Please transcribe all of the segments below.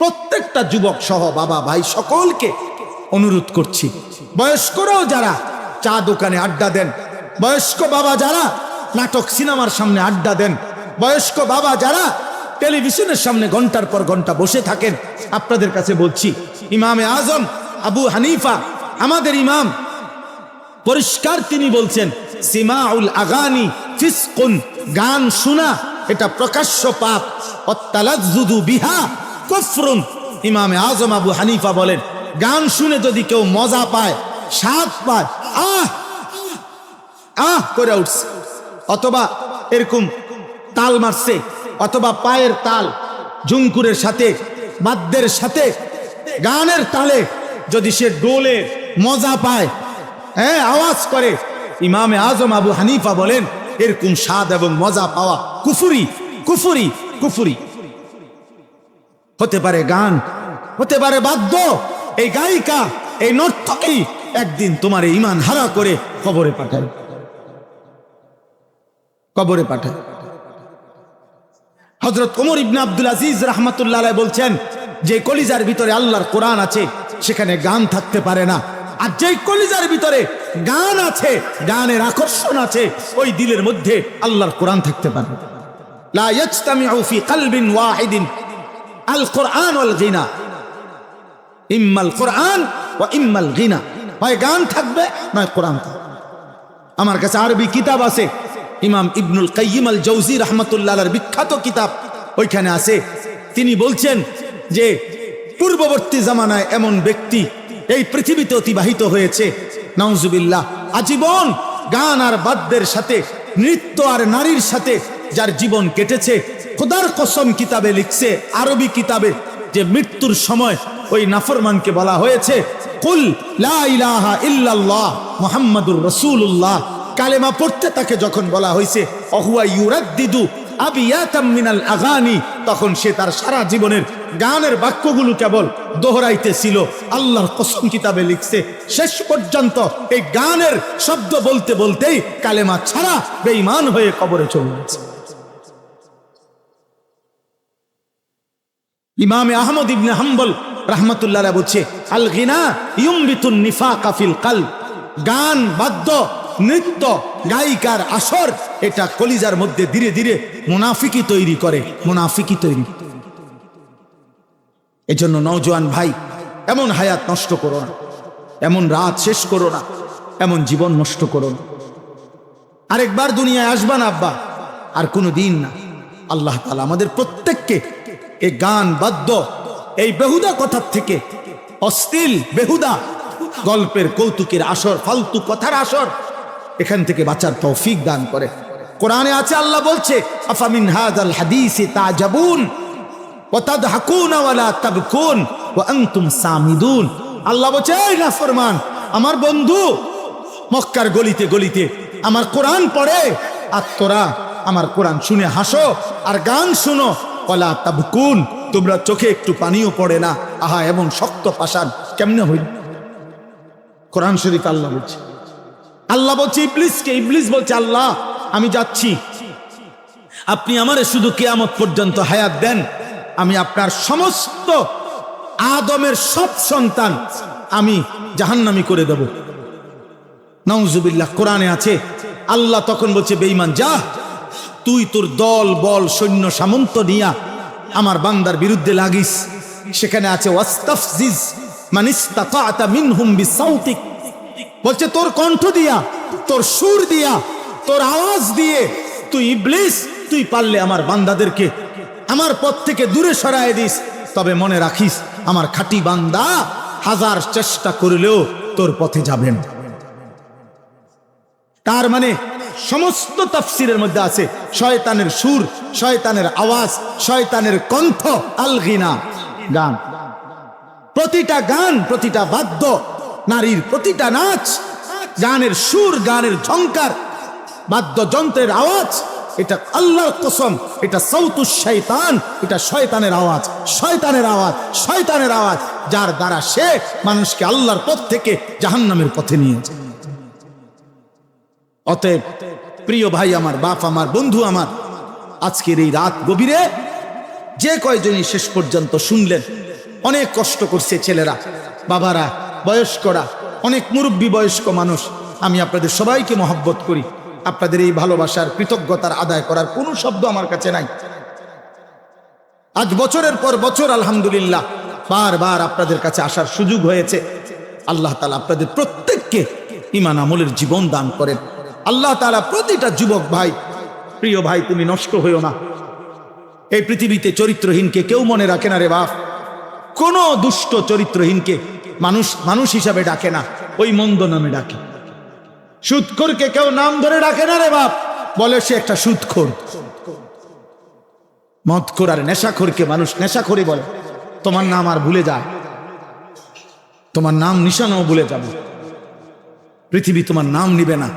প্রত্যেকটা যুবক সহ বাবা ভাই সকলকে অনুরোধ করছি, বয়স্করাও যারা চা দোকানে আড্ডা দেন, বয়স্ক বাবা যারা নাটক সিনেমার সামনে আড্ডা দেন, বয়স্ক বাবা যারা টেলিভিশনের সামনে ঘন্টার পর ঘন্টা বসে থাকেন, আপনাদের কাছে বলছি, ইমামে আজম আবু হানিফা আমাদের ইমাম, পরিষ্কার তিনি বলছেন, সিমাউল আগানি ফিসকুন, গান শোনা এটা প্রকাশ্য পাপ, অত্তালাজ্জুদু বিহা কুফরুন। ইমামে আজম আবু হানিফা বলেন, গান শুনে যদি কেউ মজা পায়, স্বাদ পায়, আহ আহ করে উঠছে, অথবা এরকম তাল মারছে, অথবা পায়ের তাল ঝুমকুরের সাথে, বাদ্যের সাথে, গানের তালে যদি সে ডোলে মজা পায়, হ্যাঁ আওয়াজ করে, ইমামে আজম আবু হানিফা বলেন এরকম স্বাদ এবং মজা পাওয়া কুফরি, কুফরি, কুফরি। হতে পারে গান, হতে পারে বাদ্য, এই গায়িকা, এই নর্তকী একদিন তোমার ঈমান হারা করে কবরে পাঠায়, কবরে পাঠায়। হযরত ওমর ইবনে আব্দুল আজিজ রাহমাতুল্লাহ আলাইহি বলছেন, যে কলিজার ভিতরে আল্লাহর কোরআন আছে সেখানে গান থাকতে পারে না, আর যেই কলিজার ভিতরে গান আছে, গানের আকর্ষণ আছে, ওই দিলের মধ্যে আল্লাহর কোরআন থাকতে পারে। লা ইয়াজতামিউ ফি কলবিন ওয়াহিদিন আল কোরআন ওয়াল গিনা, ইম্মাল কোরআন ওয়া ইম্মাল গিনা, হয় গান থাকবে নয় কোরআন থাকবে। আমার কাছে আরবি কিতাব আছে, ইমাম ইবনুল কাইয়িম আল জাওজি রাহমাতুল্লাহ আলাইহির বিখ্যাত কিতাব, ওইখানে আছে, তিনি বলছেন যে পূর্ববর্তী জামানায় এমন ব্যক্তি এই পৃথিবীতে অতিবাহিত হয়েছে, নাউজুবিল্লাহ, আজীবন গান আর বাদ্যের সাথে, নৃত্য আর নারীর সাথে যার জীবন কেটেছে, খোদার কসম কিতাবে লিখছে, আরবি কিতাবে, যে মৃত্যুর সময় ওই নাফরমানকে বলা হয়েছে, কুল লা ইলাহা ইল্লাল্লাহ মুহাম্মাদুর রাসূলুল্লাহ, কালেমা পড়তে তাকে যখন বলা হয়েছে, অহুয়া ইউরাদ্দিদু আবিয়াতাম মিনাল আগানি, তখন সে তার সারা জীবনের গানের বাক্যগুলো কেবল দোহরাইতেছিল। আল্লাহর কসম কিতাবে লিখছে, শেষ পর্যন্ত এই গানের শব্দ বলতে বলতেই কালেমা ছাড়া বেঈমান হয়ে কবরে চলে গেছে। ইমামে আহমদ ইবনে হাম্বল রাহমাতুল্লাহ আলাইহি বলছে, আল গিনা ইউমবিতুন নিফাকা ফিল কলব, গান বাদ্য নৃত্য গায়িকার আসর এটা কলিজার মধ্যে ধীরে ধীরে মুনাফিকি তৈরি করে, মুনাফিকি তৈরি। এজন্য নওজোয়ান ভাই, এমন হায়াত নষ্ট করো না, এমন রাত শেষ করো না, এমন জীবন নষ্ট করো না। আরেকবার দুনিয়ায় আসবা না আব্বা, আর কোনো দিন না। আল্লাহ তাআলা আমাদের প্রত্যেককে এই গান বাদ্য, এই বেহুদা কথার থেকে, অশ্লীল বেহুদা গল্পের কৌতুকের আসর, ফালতু কথার আসর, এখান থেকে বাঁচার তৌফিক দান করে। কোরআনে আছে, আল্লাহ বলছে, আফামিন হাযাল হাদীসি তাজাবুন ওয়া তাদহাকুনা ওয়া লা তাবকুন ওয়া আনতুম সামিদুন। আল্লাহ বলছে, এই নাফরমান আমার বন্ধু, মক্কার গলিতে গলিতে আমার কোরআন পড়ে, আর তোরা আমার কোরআন শুনে হাসো আর গান শুনো, ওয়া লা তাবকুন, তোমরা চোখে একটু পানিও পড়ে না। আহা, এমন শক্ত পাষাণ কেমনে হইল? কোরআন শরীফ আল্লাহ বলছে, আল্লাহ বলছে ইবলিসকে, ইবলিস বলছে, আল্লাহ আমি যাচ্ছি, আপনি আমারে শুধু কিয়ামত পর্যন্ত হায়াত দেন, আমি আপনার সমস্ত আদমের সব সন্তান আমি জাহান্নামী করে দেব। নাউজুবিল্লাহ। কোরআনে আছে, আল্লাহ তখন বলছে, বেঈমান যা, তুই তোর দল বল সৈন্য সামন্ত নিয়া আমার বান্দার বিরুদ্ধে লাগিস। সেখানে আছে, ওয়াস্তাফজিজ মান ইসতাতা'তা মিনহুম বিসাউতিক, বলছে তোর কণ্ঠ দিয়া, তোর সুর দিয়া, তোর আওয়াজ দিয়ে তুই ইবলিস, তুই পারলে আমার বান্দাদেরকে আমার পথ থেকে দূরে সরায় দিস। তবে মনে রাখিস, আমার খাঁটি বান্দা হাজার চেষ্টা করলেও তোর পথে যাবেন। তার মানে সমস্ত তাফসিরের মধ্যে আছে শয়তানের সুর, শয়তানের আওয়াজ, শয়তানের কণ্ঠ, আল গিনা, গান। প্রতিটা গান, প্রতিটা বাদ্য, নারীর প্রতিটা নাচ, গানের সুর, গানের ঝংকার, বাদ্যযন্ত্রের আওয়াজ, এটা আল্লাহর কসম, এটা সাউতুশ শয়তান, এটা শয়তানের আওয়াজ, শয়তানের আওয়াজ, শয়তানের আওয়াজ, যার দ্বারা সে মানুষকে আল্লাহর পথ থেকে জাহান্নামের পথে নিয়ে যায়। অতএব প্রিয় ভাই আমার, বাপ আমার, বন্ধু আমার, আজকের এই রাত গভীরে যে কয়জনই শেষ পর্যন্ত শুনলেন, অনেক কষ্ট করছে ছেলেরা, বাবারা, বয়স্করা, অনেক মুরব্বী বয়স্ক মানুষ। আমি আপনাদের সবাইকে মহব্বত করি। আপনাদের এই ভালোবাসার কৃতজ্ঞতার আদায় করার কোনো শব্দ আমার কাছে নাই। আজ বছরের পর বছর আলহামদুলিল্লাহ বারবার আপনাদের কাছে আসার সুযোগ হয়েছে। আল্লাহ তাআলা আপনাদের প্রত্যেককে ঈমান আমলের জীবন দান করেন। আল্লাহ তাআলা প্রতিটা যুবক ভাই, প্রিয় ভাই, তুমি নষ্ট হইও না। এই পৃথিবীতে চরিত্রহীনকে কেউ মনে রাখে না রে বাপ। কোন দুষ্ট চরিত্রহীনকে মানুষ মানুষ হিসাবে ডাকে না, ওই মন্দ নামে ডাকে। সুদখোরকে কেউ নাম ধরে ডাকে না রে বাপ, বলে সে একটা সুদখোর। মদখোর আর নেশাখোরকে মানুষ নেশাখোরই বলে। তোমার নাম আর ভুলে যায়, তোমার নাম নিশানাও ভুলে যাবে। পৃথিবী তোমার নাম নিবে না,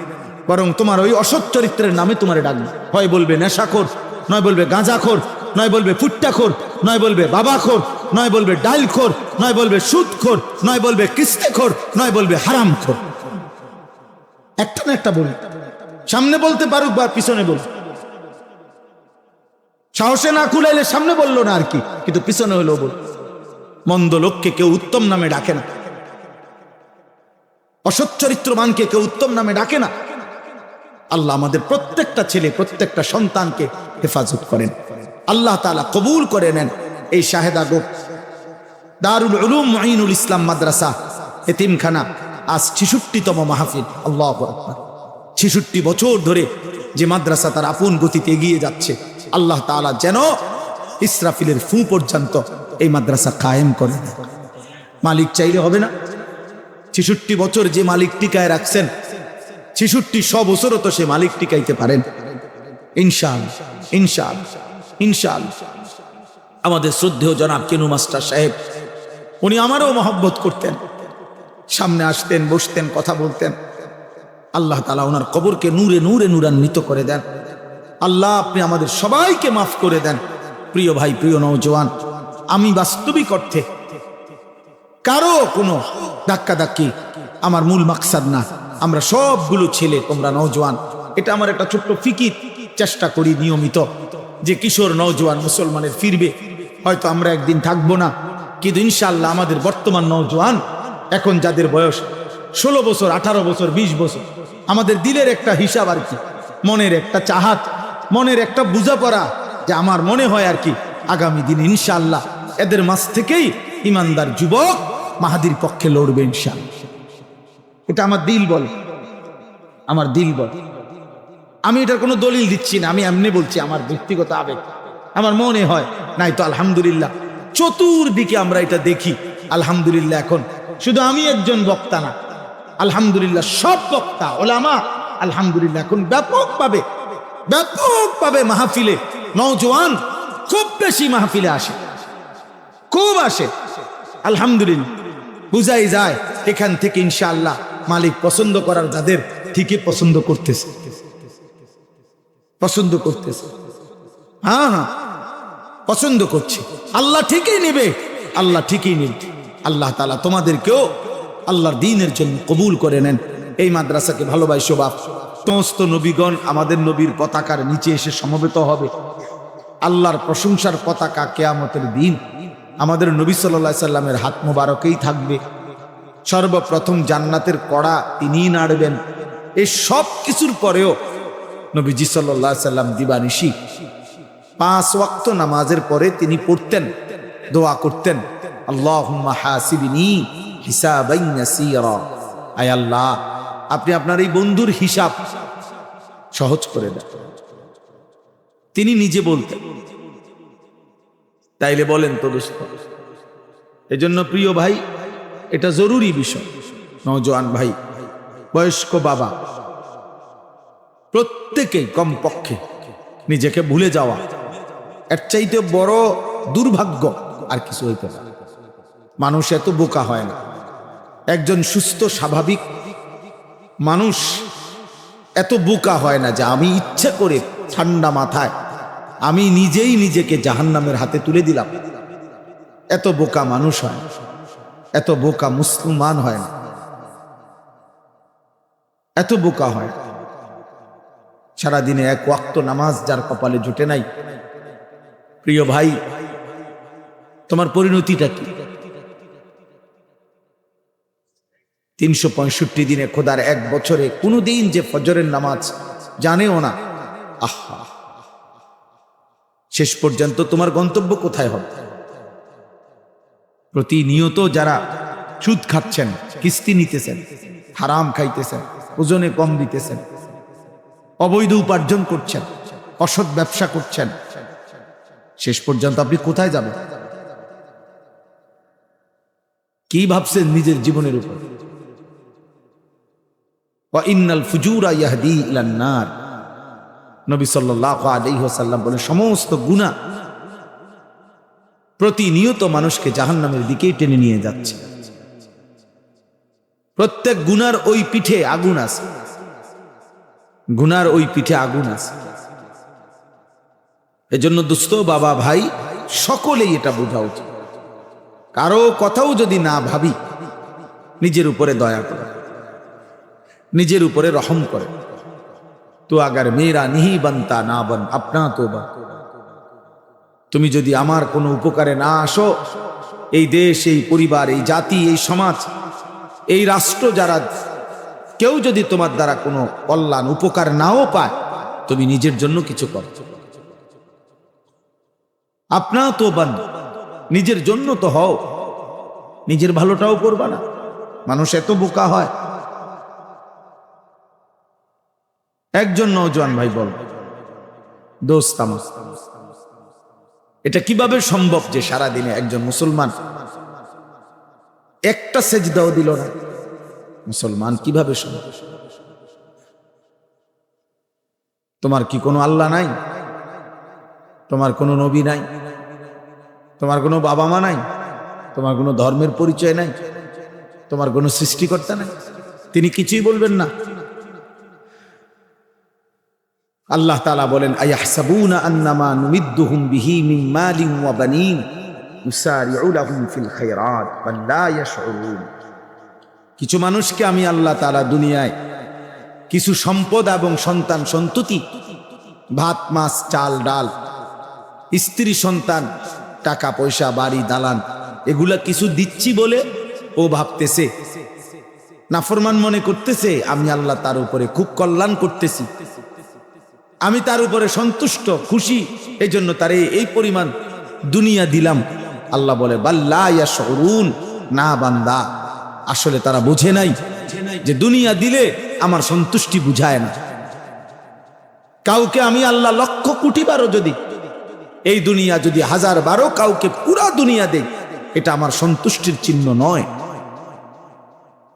বরং তোমার ওই অসৎ চরিত্রের নামে তোমারে ডাকবে। হয় বলবে নেশাখোর, নয় বলবে গাঁজাখোর, নয় বলবে ফুট্টাখোর, নয় বলবে বাবাখোর, নয় বলবে ডাইলখোর, নয় বলবে সুদখোর, নয় বলবে কিস্তেখোর, নয় বলবে হারামখোর। একটা না একটা বলবে, সামনে বলতে পারুক বা পিছনে বলুক। সাহসে না কুলাইলে সামনে বললো না আর কি, কিন্তু পিছনে হলেও বল। মন্দ লোককে কেউ উত্তম নামে ডাকে না, অসৎ চরিত্রবানকে কেউ উত্তম নামে ডাকে না। আল্লাহ আমাদের প্রত্যেকটা ছেলে, প্রত্যেকটা সন্তানকে হেফাজত করেন। আল্লাহ তাআলা কবুল করে নেন এই শাহেদা গোপ দারুল উলুম মুঈনুল ইসলাম মাদ্রাসা এতিমখানা। আজ 66তম মাহফিল। আল্লাহু আকবার। 66 বছর ধরে যে মাদ্রাসা তার আপন গতিতে এগিয়ে যাচ্ছে, আল্লাহ তাআলা যেন ইসরাফিলের ফু পর্যন্ত এই মাদ্রাসা কায়েম করে। মালিক চাইলে হবে না? 66 বছর যে মালিক টিকায় রাখছেন, 66 বছরও তো সে মালিক টিকাইতে পারেন ইনশাআল্লাহ, ইনশাআল্লাহ, ইনশাআল্লাহ। আমাদের শ্রদ্ধেয় জনাব কেনু মাস্টার সাহেব, উনি আমারও মহব্বত করতেন, সামনে আসতেন, বসতেন, কথা বলতেন। আল্লাহ তাআলা ওনার কবরকে নূরে নূরে নূরান্বিত করে দেন। আল্লাহ আপনি আমাদের সবাইকে মাফ করে দেন। প্রিয় ভাই, প্রিয় নওজোয়ান, আমি বাস্তবিক অর্থে কারো কোনো ধাক্কাধাক্কি আমার মূল মাকসাদ না। আমরা সবগুলো ছেলে, তোমরা নওজোয়ান, এটা আমার একটা ছোট্ট ফিকির। চেষ্টা করি নিয়মিত যে কিশোর নওজোয়ান মুসলমানের ফিরবে। হয়তো আমরা একদিন থাকবো না, কিন্তু ইনশাআল্লাহ আমাদের বর্তমান নওজোয়ান, এখন যাদের বয়স 16 বছর, 18 বছর, 20 বছর, আমাদের দিলের একটা হিসাব আর কি, মনের একটা চাহাত, মনের একটা বুঝাপড়া, যে আমার মনে হয় আর কি আগামী দিন ইনশাআল্লাহ এদের মাঝ থেকেই ইমানদার যুবক মাহাদির পক্ষে লড়বে ইনশাআল্লাহ। এটা আমার দিল বলে, আমার দিল বলে। আমি এটার কোনো দলিল দিচ্ছি না, আমি এমনি বলছি, আমার ব্যক্তিগত আবেগ, আমার মনে হয়। নাই তো আলহামদুলিল্লাহ চতুর্দিকে আমরা এটা দেখি। আলহামদুলিল্লাহ এখন শুধু আমি একজন বক্তা না, আলহামদুলিল্লাহ সব বক্তা ওলামা আলহামদুলিল্লাহ এখন ব্যাপকভাবে মাহফিলে নওজোয়ান খুব বেশি মাহফিলে আসে, খুব আসে। আলহামদুলিল্লাহ বুঝাই যায় এখান থেকে ইনশাআল্লাহ মালিক পছন্দ করার যাদের, ঠিকই পছন্দ করতেছে, পছন্দ করতেছে। হ্যাঁ হ্যাঁ, পছন্দ করছে। আল্লাহ ঠিকই নেবে, আল্লাহ ঠিকই নেবে। আল্লাহ তাআলা তোমাদেরকেও আল্লাহর দ্বীনের জন্য কবুল করে নেন। এই মাদ্রাসাকে ভালোবাসো বাপ। সমস্ত নবীগণ আমাদের নবীর পতাকার নিচে এসে সমবেত হবে। আল্লাহর প্রশংসার পতাকা কিয়ামতের দিন আমাদের নবী সাল্লাল্লাহু আলাইহি সাল্লামের হাত মোবারকেই থাকবে। সর্বপ্রথম জান্নাতের কড়া তিনিই নাড়বেন। এই সব কিছুর পরেও নবীজি সাল্লাল্লাহু আলাইহি সাল্লাম দিবানিশি 5 ওয়াক্ত নামাজের পরে তিনি পড়তেন, দোয়া করতেন, আল্লাহুম্মা হাসিবনি হিসাবান ইয়াসীরা। আয় আল্লাহ, আপনি আপনার এই বন্ধুর হিসাব সহজ করে দেন। তিনি নিজে বলতেন। তাইলে বলেন তো দোস্ত, এজন্য প্রিয় ভাই, এটা জরুরি বিষয়। নওজোয়ান ভাই, বয়স্ক বাবা, প্রত্যেকেই কমপক্ষে নিজেকে ভুলে যাওয়া, এর চাইতে বড় দুর্ভাগ্য আর কিছু হইতে পারে। মানুষ এত বোকা হয় না। একজন সুস্থ স্বাভাবিক মানুষ এত বোকা হয় না যে আমি ইচ্ছে করে ঠান্ডা মাথায় আমি নিজেই নিজেকে জাহান্নামের হাতে তুলে দিলাম। এত বোকা মানুষ হয় না, এত বোকা মুসলমান হয় না, এত বোকা হয়। সারাদিনে 1 ওয়াক্ত নামাজ যার কপালে জুটে নাই, প্রিয় ভাই, তোমার পরিণতিটা কি? 365 দিনে, খোদার এক বছরে কোনোদিন যে ফজরের নামাজ জানেও না, আহা, শেষ পর্যন্ত তোমার গন্তব্য কোথায় হবে? প্রতিনিয়ত যারা সুদ খাচ্ছেন, কিস্তি নিতেছেন, হারাম খাইতেছেন, ওজনে কম দিতেছেন, অবৈধ উপার্জন করছেন, অসৎ ব্যবসা করছেন, শেষ পর্যন্ত আপনি কোথায় যাবেন? কি ভাবছেন নিজের জীবনের উপর? ওয়া ইন্নাল ফুজুরা ইয়াহদি ইলান নার, নবী সাল্লাল্লাহু আলাইহি ওয়াসাল্লাম বলেন, সমস্ত গুনাহ প্রতিনিয়ত মানুষকে জাহান্নামের দিকেই টেনে নিয়ে যাচ্ছে। প্রত্যেক গুনার ওই পিঠে আগুন আছে, গুনার ওই পিঠে আগুন আছে। এজন্য দোস্ত, বাবা, ভাই, সকলেই এটা বোঝা উচিত। কারো কথাও যদি না ভাবি, নিজের উপরে দয়া করে, নিজের উপরে রহম করে। তো আগার মেরা নিহি বানতা না বান আপনা তো বা, তুমি যদি আমার কোনো উপকারে না আসো, এই দেশ, এই পরিবার, এই জাতি, এই সমাজ, এই রাষ্ট্র, যারা কেউ যদি তোমার দ্বারা কোনো কল্যাণ উপকার নাও পায়, তুমি নিজের জন্য কিছু করো। আপনা তো বান, নিজের জন্য তো হও, নিজের ভালোটাও করবা না। মানুষ এত বোকা হয়। একজন নওজোয়ান ভাই বল, দোস্ত আমার, এটা কিভাবে সম্ভব যে সারাদিনে একজন মুসলমান একটা সেজদাও দিল না? মুসলমান কিভাবে সম্ভব? তোমার কি কোনো আল্লাহ নাই? তোমার কোনো নবী নাই? তোমার কোনো বাবা মা নাই? তোমার কোনো ধর্মের পরিচয় নাই? তোমার কোনো সৃষ্টিকর্তা নাই? তিনি কিছুই বলবেন না? আল্লাহ তাআলা বলেন, আয়াহসাবুনা আন্নামা নুমিদ্দুহুম বিহি মিন মালিন ওয়া বানিন ইউসারিউ লাহুম ফিল খায়রাত বাল লা ইয়াশউরুন। কিছু মানুষকে আমি আল্লাহ তাআলা দুনিয়ায় কিছু সম্পদ এবং সন্তান সন্ততি, ভাত মাছ চাল ডাল, স্ত্রী সন্তান, টাকা পয়সা, বাড়ি দালান, এগুলা কিছু দিচ্ছি বলে ও ভাবতেছে, নাফরমান মনে করতেছে আমি আল্লাহ তার উপরে খুব কল্যাণ করতেছি, আমি তার উপরে সন্তুষ্ট, খুশি, এই জন্য তারে এই পরিমাণ দুনিয়া দিলাম। আল্লাহ বলে, বাল লা ইয়াশউরুন, না বান্দা, আসলে তারা বোঝে নাই যে দুনিয়া দিলে আমার সন্তুষ্টি বুঝায় না। কাউকে আমি আল্লাহ লক্ষ কোটি বারও যদি এই দুনিয়া, যদি 1000 বারও কাউকে পুরা দুনিয়া দেই, এটা আমার সন্তুষ্টির চিহ্ন নয়।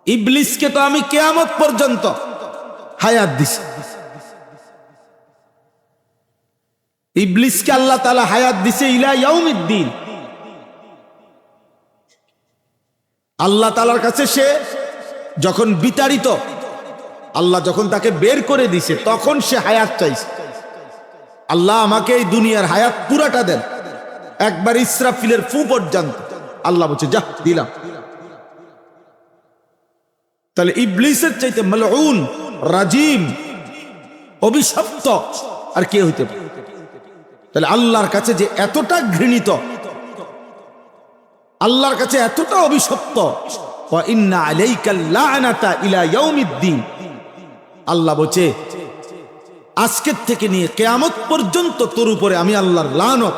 ইবলিসকে তো আমি কিয়ামত পর্যন্ত হায়াত দিছি। ইবলিসকে আল্লাহ তাআলা হায়াত দিছে ইলা ইয়াউমিদ্দিন। আল্লাহ তাআলার কাছে সে যখন বিতাড়িত, আল্লাহ যখন তাকে বের করে দিছে, তখন সে হায়াত চাইছে। আল্লাহ আমাকে এই দুনিয়ার হায়াত পুরাটা দেন, একবার ইসরাফিলের ফু পর্যন্ত। আল্লাহ বলছে, যা দিলাম। তাহলে ইবলিসের চাইতে মালউন, রাজিম, অভিশপ্ত আর কে হইতে পারে? তাহলে আল্লাহর কাছে যে এতটা ঘৃণিত, আল্লাহর কাছে এতটা অভিশপ্ত, ওয়া ইন্না আলাইকাল লা'নাতা ইলা ইয়াউমিদ্দিন। আল্লাহ বলছে, আজকের থেকে নিয়ে কিয়ামত পর্যন্ত তোর উপরে আমি আল্লাহর লানত।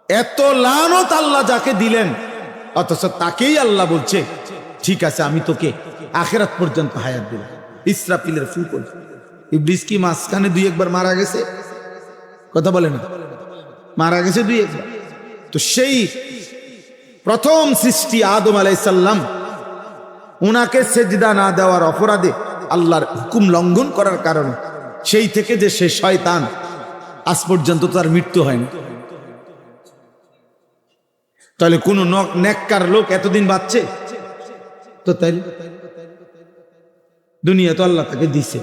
এত লানত আল্লাহ যাকে দিলেন, অথচ তাকেই আল্লাহ বলছে, ঠিক আছে আমি তোকে আখিরাত পর্যন্ত হায়াত দিলাম। ইসরাফিলের ফু পর্যন্ত। ইবলিস কি মাঝখানে 2-1 বার মারা গেছে? কথা বলে না, মারা গেছে 2-1 বার। তো সেই প্রথম সৃষ্টি আদম আলাইহিস সালাম, উনাকে সেজদা না দেওয়ার অপরাধে, আল্লাহর হুকুম লঙ্ঘন করার কারণে, সেই থেকে যে সে শয়তান, আজ পর্যন্ত তার মৃত্যু হয়নি। তাহলে কোন নেককার লোক এতদিন বাঁচছে? তো তাই দুনিয়া তো আল্লাহ তাকে দিছে,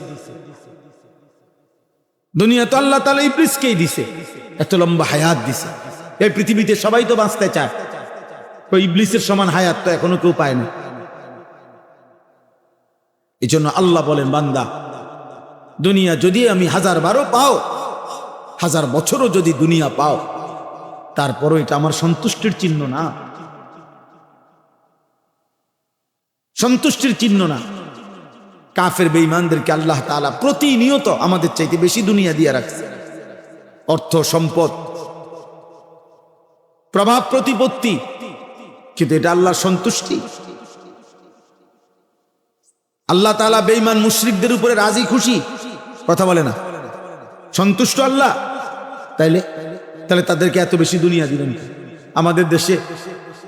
দুনিয়া তো আল্লাহ তাআলা ইবলিসকেই দিছে, এত লম্বা হায়াত দিছে। এই পৃথিবীতে সবাই তো বাঁচতে চায়, তো ইবলিসের সমান হায়াত তো এখনো কেউ পায় না। এই জন্য আল্লাহ বলেন, বান্দা, দুনিয়া যদি আমি 1000 বারও পাও, 1000 বছরও যদি দুনিয়া পাও, তারপরও এটা আমার সন্তুষ্টির চিহ্ন না, সন্তুষ্টির চিহ্ন না। কাফের বেঈমানদেরকে আল্লাহ তাআলা প্রতিনিয়ত আমাদের চাইতে বেশি দুনিয়া দিয়ে রাখছে, অর্থ সম্পদ, প্রভাব প্রতিপত্তি, কিন্তু এটা আল্লাহর সন্তুষ্টি? আল্লাহ তাআলা বেঈমান মুশরিকদের উপরে রাজি খুশি? কথা বলে না। সন্তুষ্ট আল্লাহ? তাহলে তাদেরকে এত বেশি দুনিয়া দিলেন। আমাদের দেশে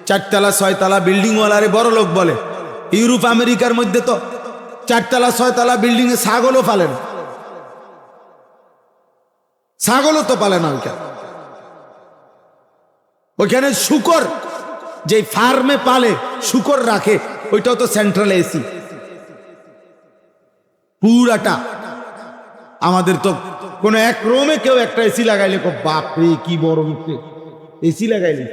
4 তলা 6 তলা বিল্ডিং ওয়ালারে বড় লোক বলে। ইউরোপ আমেরিকার মধ্যে তো 4 তলা 6 তলা বিল্ডিং এ ছাগলও পালে না, ছাগলও তো পালে না। ওইখানে শূকর, যে ফার্মে পালে শূকর রাখে, ওইটাও তো সেন্ট্রাল এসি পুরাটা। আমাদের তো কোন এক রুমে কেউ একটা এসি লাগাইলে বাপরে কি বড় মুখে এসি লাগাইলে,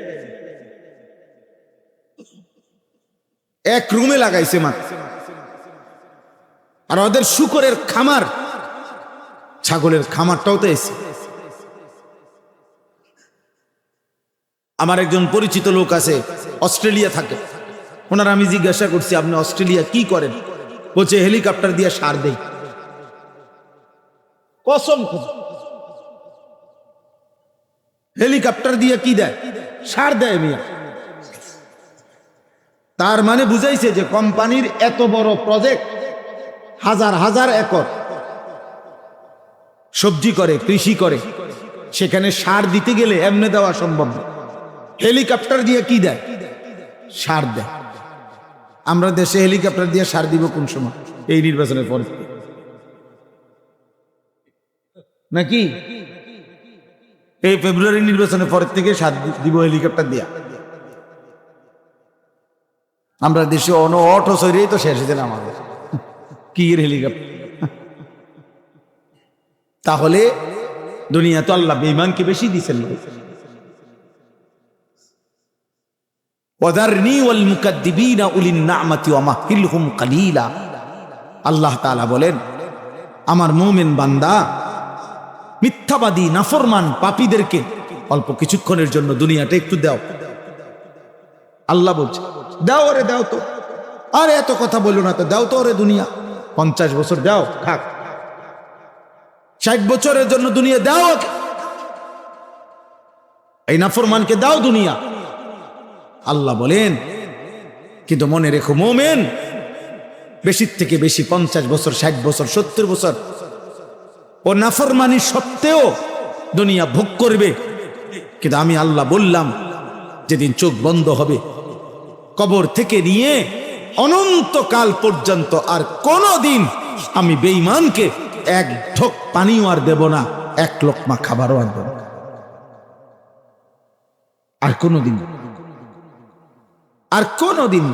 এক রুমে লাগাইছে মাত্র। আর ওদের শূকরের খামার, ছাগলের খামারটাও তো এসি। আমার একজন পরিচিত লোক আছে, অস্ট্রেলিয়া থাকে। ওনার আমি জিজ্ঞাসা করছি, আপনি অস্ট্রেলিয়া কি করেন? বলছে হেলিকপ্টার দিয়ে সার দেই। কসম, হেলিকপ্টার দিয়ে কি দেয়? সার দেয় মিয়া। তার মানে বুঝাইছে যে কোম্পানির এত বড় প্রজেক্ট, হাজার হাজার একর সবজি করে, কৃষি করে, সেখানে সার দিতে গেলে এমনি দেওয়া সম্ভব না। হেলিকপ্টার দিয়ে কি দেয়? সার দেয়। আমরা দেশে হেলিকপ্টার দিয়ে সার দিব কোন সময়? এই নির্বাচনের পর নাকি? এই ফেব্রুয়ারি নির্বাচনের পর থেকে সার দিব হেলিকপ্টার দিয়া। আমরা দেশে অটো সরিয়ে তো শেষ হয়েছে আমাদের কি হেলিকপ্টার। তাহলে দুনিয়া তো আল্লাহ বেঈমানকে বেশি দিচ্ছেন। আল্লাহ তাআলা বলেন, আমার মুমিন বান্দা মিথ্যাবাদী নাফরমান পাপীদেরকে অল্প কিছুক্ষণের জন্য দুনিয়াটা একটু দাও। আল্লাহ বলছে দাও, ওরে দাও তো। আরে এত কথা বলো না তো, দাও তো ওরে দুনিয়া। 50 বছর দাও, খাক। 60 বছরের জন্য দুনিয়া দাও, এই নাফরমানকে দাও দুনিয়া। আল্লাহ বলেন, কিন্তু মনে রেখো মুমিন বেশির থেকে বেশি 50 বছর, 60 বছর, 70 বছর ও নাফরমানি সত্ত্বেও দুনিয়া ভোগ করবে। কিন্তু আমি আল্লাহ বললাম, যেদিন চোখ বন্ধ হবে, কবর থেকে নিয়ে অনন্তকাল পর্যন্ত আর কোনদিন আমি বেঈমানকে এক ঢোক পানিও আর দেব না, এক লোকমা খাবারও আর দেব না। আর কোনদিন, আর কোনদিন।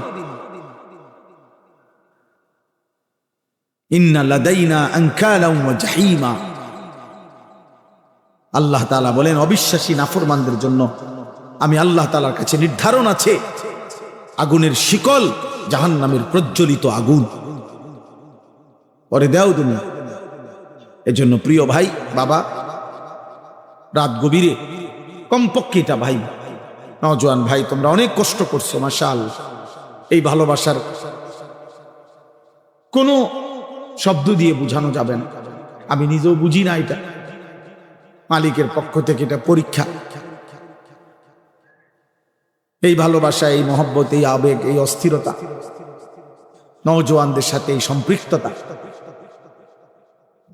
ইন্না লাদাইনা আনকালা ওয়া জাহিমা। আল্লাহ তাআলা বলেন, অবিশ্বাসী নাফরমানদের জন্য আমি আল্লাহ তাআলার কাছে নির্ধারণ আছে আগুনের শিকল, জাহান্নামের প্রজ্বলিত আগুন। পরে দাও দুনিয়া। এজন্য প্রিয় ভাই, বাবা, রাত গভীরে কমপক্ষে এটা ভাই, নওজোয়ান ভাই, তোমরা অনেক কষ্ট করছো, মাশাআল্লাহ। এই ভালোবাসার কোনো শব্দ দিয়ে বোঝানো যাবে না। আমি নিজেও বুঝি না, এটা মালিকের পক্ষ থেকে এটা পরীক্ষা। এই ভালোবাসা, এই মহব্বত, এই আবেগ, এই অস্থিরতা, নওজোয়ানদের সাথে এই সম্পৃক্ততা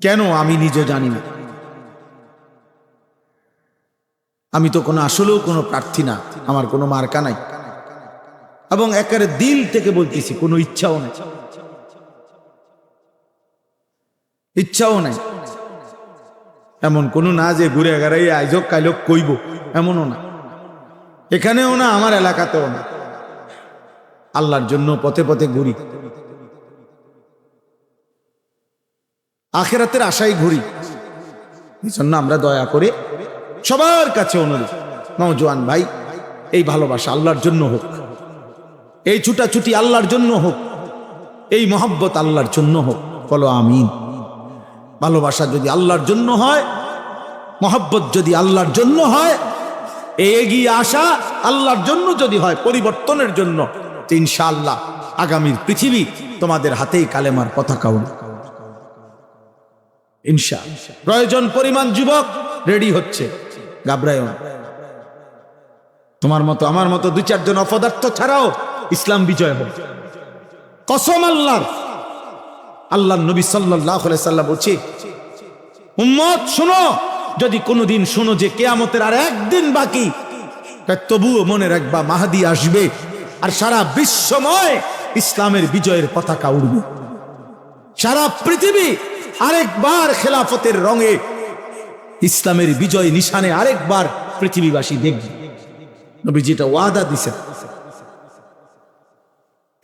কেন আমি নিজে জানি না। আমি তো আসলেও কোনো প্রার্থী না, আমার কোনো মার্কা নাই, এবং একেবারে দিল থেকে বলতেছি, কোনো ইচ্ছাও নাই, ইচ্ছাও নাই। এমন কোনো না যে ঘুরে এগারাই আয়োজক কাইলক কইব, এমনও না, এখানেও না, আমার এলাকাতেও না। আল্লাহর জন্য পথে পথে ঘুরি, আখিরাতের আশায় ঘুরি। এই জন্য আমরা দয়া করে সবার কাছে অনুরোধ, নওজোয়ান ভাই, এই ভালোবাসা আল্লাহর জন্য হোক, এই ছুটাছুটি আল্লাহর জন্য হোক, এই মহব্বত আল্লাহর জন্য হোক। বলো আমিন। ভালোবাসা যদি আল্লাহর জন্য হয়, মহব্বত যদি আল্লাহর জন্য হয়, এই এগিয়ে আসা আল্লাহর জন্য যদি হয়, পরিবর্তনের জন্য, ইনশাআল্লাহ আগামীর পৃথিবী তোমাদের হাতেই কালেমার পতাকা উড়বে ইনশাআল্লাহ। প্রয়োজন পরিমাণ যুবক রেডি হচ্ছে, ঘাবড়ায়ও না। তোমার মতো আমার মতো দুই চারজন অপদার্থ ছাড়াও ইসলাম বিজয় হবে, কসম আল্লাহর। আল্লাহর নবী সাল্লাল্লাহু আলাইহি সাল্লাম বলছে, উম্মত শুনো, যদি কোনোদিন শুনো যে কিয়ামতের আর একদিন বাকি, তবুও মনে রাখবা মাহদী আসবে আর সারা বিশ্বময় ইসলামের বিজয়ের পতাকা উড়বে। সারা পৃথিবী আরেকবার খেলাফতের রঙে ইসলামের বিজয় নিশানে আরেকবার পৃথিবীবাসী দেখবে। নবীজি এটা ওয়াদা দিয়েছেন।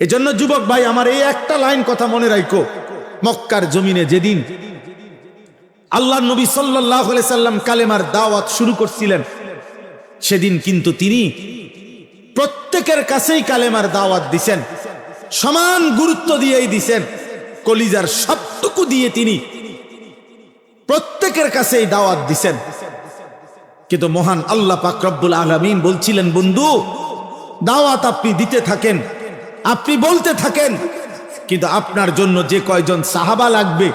এজন্য যুবক ভাই আমার এই একটা লাইন কথা মনে রাখো, মক্কার জমিনে যেদিন আল্লাহর নবী সাল্লাল্লাহু আলাইহি সাল্লাম কালেমার দাওয়াত শুরু করছিলেন, সেদিন কিন্তু তিনি প্রত্যেকের কাছেই কালেমার দাওয়াত দিছেন, সমান গুরুত্ব দিয়েই দিছেন, কলিজার সবটুকু দিয়ে তিনি প্রত্যেকের কাছেই দাওয়াত দিছেন। কিন্তু মহান আল্লাহ পাক রব্বুল আলামিন বলছিলেন, বন্ধু দাওয়াত আপনি দিতে থাকেন, আপনি বলতে থাকেন, কিন্তু আপনার জন্য যে কয়জন সাহাবা লাগবে